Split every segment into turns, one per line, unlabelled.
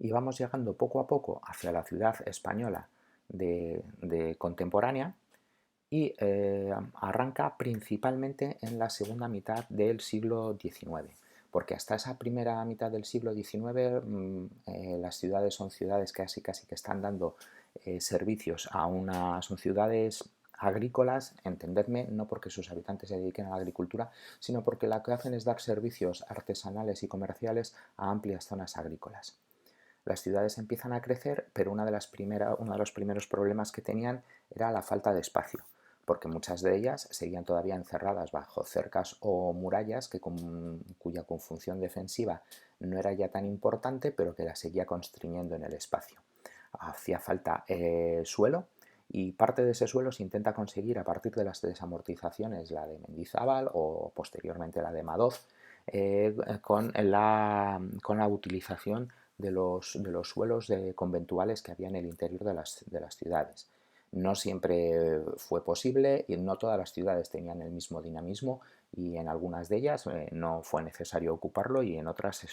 y vamos llegando poco a poco hacia la ciudad española de contemporánea y arranca principalmente en la segunda mitad del siglo XIX, porque hasta esa primera mitad del siglo XIX las ciudades son ciudades que casi que están dando servicios son ciudades agrícolas, entendedme, no porque sus habitantes se dediquen a la agricultura, sino porque lo que hacen es dar servicios artesanales y comerciales a amplias zonas agrícolas. Las ciudades empiezan a crecer, pero uno de los primeros problemas que tenían era la falta de espacio, porque muchas de ellas seguían todavía encerradas bajo cercas o murallas cuya función defensiva no era ya tan importante, pero que la seguía constriñendo en el espacio. Hacía falta suelo, y parte de ese suelo se intenta conseguir a partir de las desamortizaciones, la de Mendizábal o posteriormente la de Madoz, con la utilización de los suelos conventuales que había en el interior de las ciudades. No siempre fue posible y no todas las ciudades tenían el mismo dinamismo, y en algunas de ellas no fue necesario ocuparlo y en otras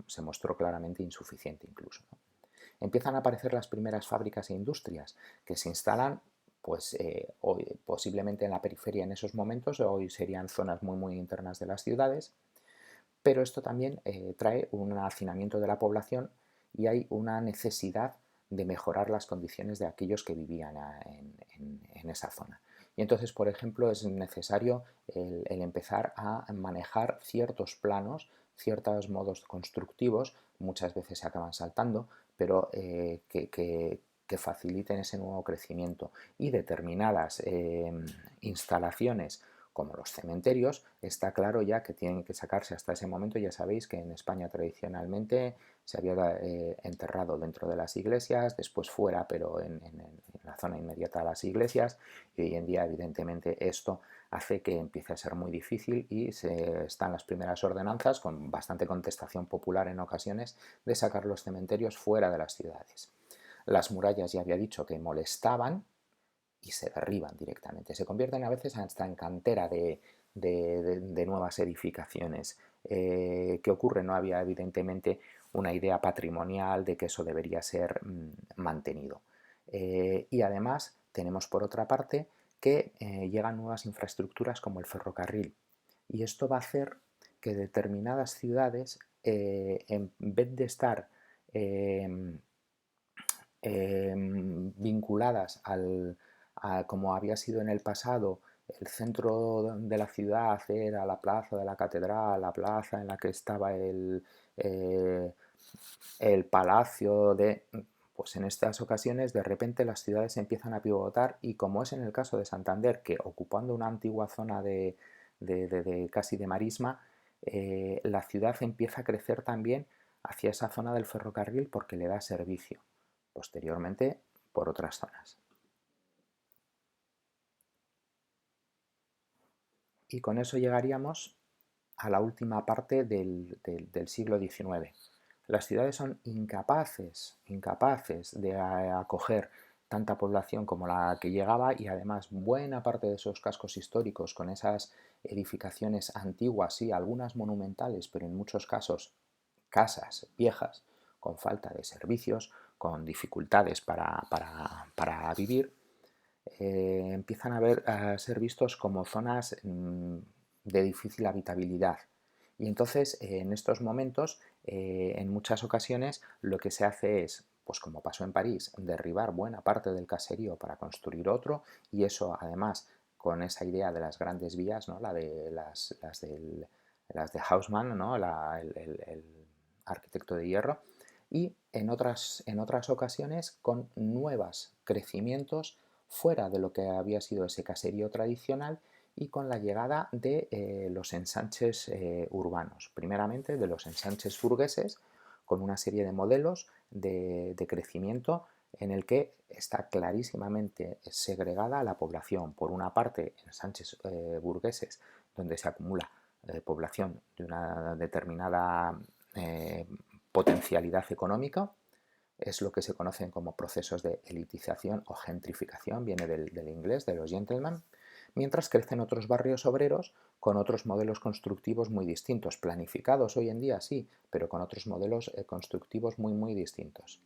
se mostró claramente insuficiente incluso, ¿no? Empiezan a aparecer las primeras fábricas e industrias que se instalan pues hoy, posiblemente en la periferia en esos momentos. Hoy serían zonas muy internas de las ciudades, pero esto también trae un hacinamiento de la población y hay una necesidad de mejorar las condiciones de aquellos que vivían en esa zona. Y entonces, por ejemplo, es necesario el empezar a manejar ciertos planos, ciertos modos constructivos, muchas veces se acaban saltando, pero que faciliten ese nuevo crecimiento, y determinadas instalaciones como los cementerios, está claro ya que tienen que sacarse. Hasta ese momento ya sabéis que en España tradicionalmente se había enterrado dentro de las iglesias, después fuera, pero en la zona inmediata a las iglesias, y hoy en día evidentemente esto hace que empiece a ser muy difícil y están las primeras ordenanzas, con bastante contestación popular en ocasiones, de sacar los cementerios fuera de las ciudades. Las murallas ya había dicho que molestaban y se derriban directamente. Se convierten a veces hasta en cantera de nuevas edificaciones. ¿Qué ocurre? No había evidentemente una idea patrimonial de que eso debería ser mantenido. Y además tenemos por otra parte que llegan nuevas infraestructuras como el ferrocarril, y esto va a hacer que determinadas ciudades, en vez de estar eh, vinculadas como había sido en el pasado, el centro de la ciudad era la plaza de la catedral, la plaza en la que estaba eh, el palacio Pues en estas ocasiones de repente las ciudades empiezan a pivotar, y como es en el caso de Santander, que ocupando una antigua zona casi de marisma, la ciudad empieza a crecer también hacia esa zona del ferrocarril porque le da servicio posteriormente por otras zonas. Y con eso llegaríamos a la última parte del siglo XIX. Las ciudades son incapaces de acoger tanta población como la que llegaba, y además buena parte de esos cascos históricos con esas edificaciones antiguas, sí, algunas monumentales, pero en muchos casos casas viejas, con falta de servicios, con dificultades para vivir, empiezan a ser vistos como zonas de difícil habitabilidad. Y entonces, en estos momentos, en muchas ocasiones, lo que se hace es, pues como pasó en París, derribar buena parte del caserío para construir otro, y eso además con esa idea de las grandes vías, ¿no? Las de Haussmann, ¿no? El arquitecto de hierro, y en otras ocasiones con nuevos crecimientos fuera de lo que había sido ese caserío tradicional, y con la llegada de los ensanches urbanos, primeramente de los ensanches burgueses, con una serie de modelos de crecimiento en el que está clarísimamente segregada la población. Por una parte, ensanches burgueses, donde se acumula población de una determinada potencialidad económica, es lo que se conocen como procesos de elitización o gentrificación, viene del inglés, de los gentlemen, mientras crecen otros barrios obreros con otros modelos constructivos muy distintos, planificados hoy en día sí, pero con otros modelos constructivos muy distintos.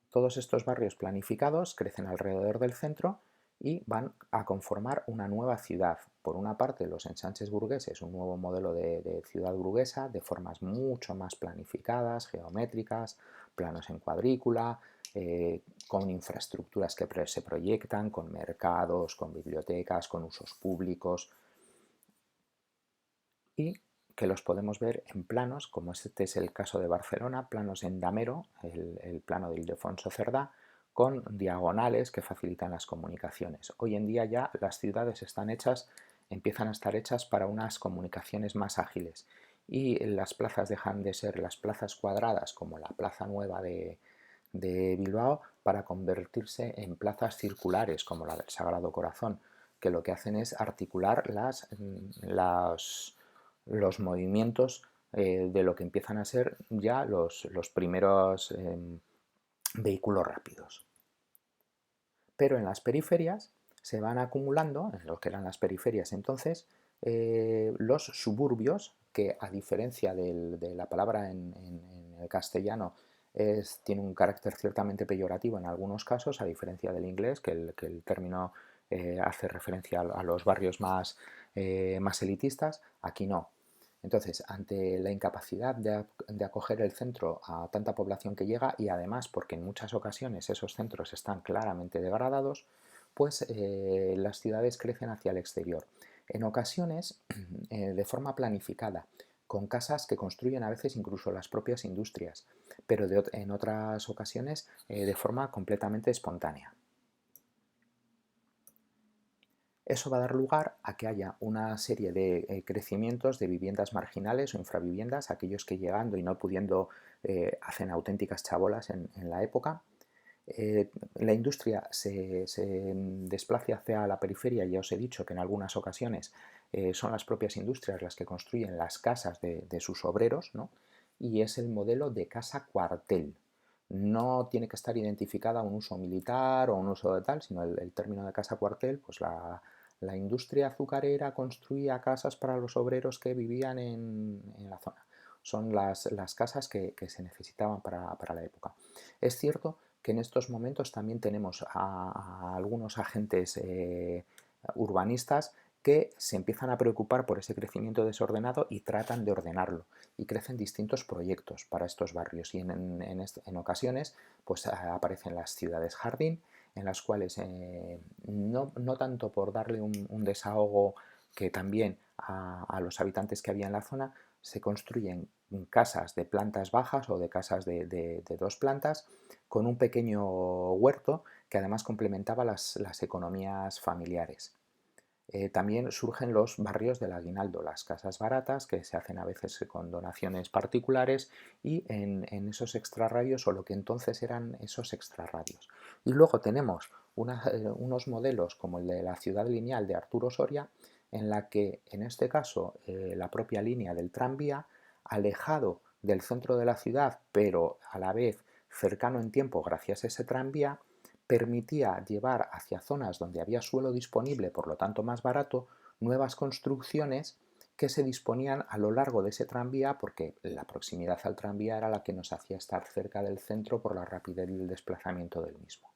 Todos estos barrios planificados crecen alrededor del centro y van a conformar una nueva ciudad. Por una parte, los ensanches burgueses, un nuevo modelo de ciudad burguesa, de formas mucho más planificadas, geométricas, planos en cuadrícula, con infraestructuras que se proyectan, con mercados, con bibliotecas, con usos públicos, y que los podemos ver en planos, como este es el caso de Barcelona, planos en damero, el plano de Ildefonso Cerdá, con diagonales que facilitan las comunicaciones. Hoy en día ya las ciudades empiezan a estar hechas para unas comunicaciones más ágiles, y las plazas dejan de ser las plazas cuadradas como la Plaza Nueva de Bilbao para convertirse en plazas circulares como la del Sagrado Corazón, que lo que hacen es articular los movimientos de lo que empiezan a ser ya los primeros vehículos rápidos. Pero en las periferias se van acumulando, en lo que eran las periferias entonces, los suburbios, que a diferencia de la palabra en el castellano tiene un carácter ciertamente peyorativo en algunos casos, a diferencia del inglés, que el término hace referencia a los barrios más elitistas, aquí no. Entonces, ante la incapacidad de acoger el centro a tanta población que llega, y además porque en muchas ocasiones esos centros están claramente degradados, pues las ciudades crecen hacia el exterior. En ocasiones de forma planificada, con casas que construyen a veces incluso las propias industrias, pero en otras ocasiones de forma completamente espontánea. Eso va a dar lugar a que haya una serie de crecimientos de viviendas marginales o infraviviendas, aquellos que llegando y no pudiendo hacen auténticas chabolas en la época. La industria se desplaza hacia la periferia. Ya os he dicho que en algunas ocasiones son las propias industrias las que construyen las casas de sus obreros, ¿no? Y es el modelo de casa cuartel. No tiene que estar identificada a un uso militar o un uso de tal, sino el término de casa cuartel, pues la industria azucarera construía casas para los obreros que vivían en la zona. Son las casas que se necesitaban para la época. Es cierto que en estos momentos también tenemos a algunos agentes urbanistas que se empiezan a preocupar por ese crecimiento desordenado y tratan de ordenarlo, y crecen distintos proyectos para estos barrios, y en ocasiones pues aparecen las ciudades jardín, en las cuales no tanto por darle un desahogo, que también a los habitantes que había en la zona, se construyen casas de plantas bajas o de casas de 2 plantas con un pequeño huerto que además complementaba las economías familiares. También surgen los barrios del aguinaldo, las casas baratas que se hacen a veces con donaciones particulares, y en esos extrarradios, o lo que entonces eran esos extrarradios. Y luego tenemos unos modelos como el de la ciudad lineal de Arturo Soria, en la que en este caso la propia línea del tranvía, alejado del centro de la ciudad pero a la vez cercano en tiempo gracias a ese tranvía, permitía llevar hacia zonas donde había suelo disponible, por lo tanto más barato, nuevas construcciones que se disponían a lo largo de ese tranvía, porque la proximidad al tranvía era la que nos hacía estar cerca del centro por la rapidez del desplazamiento del mismo.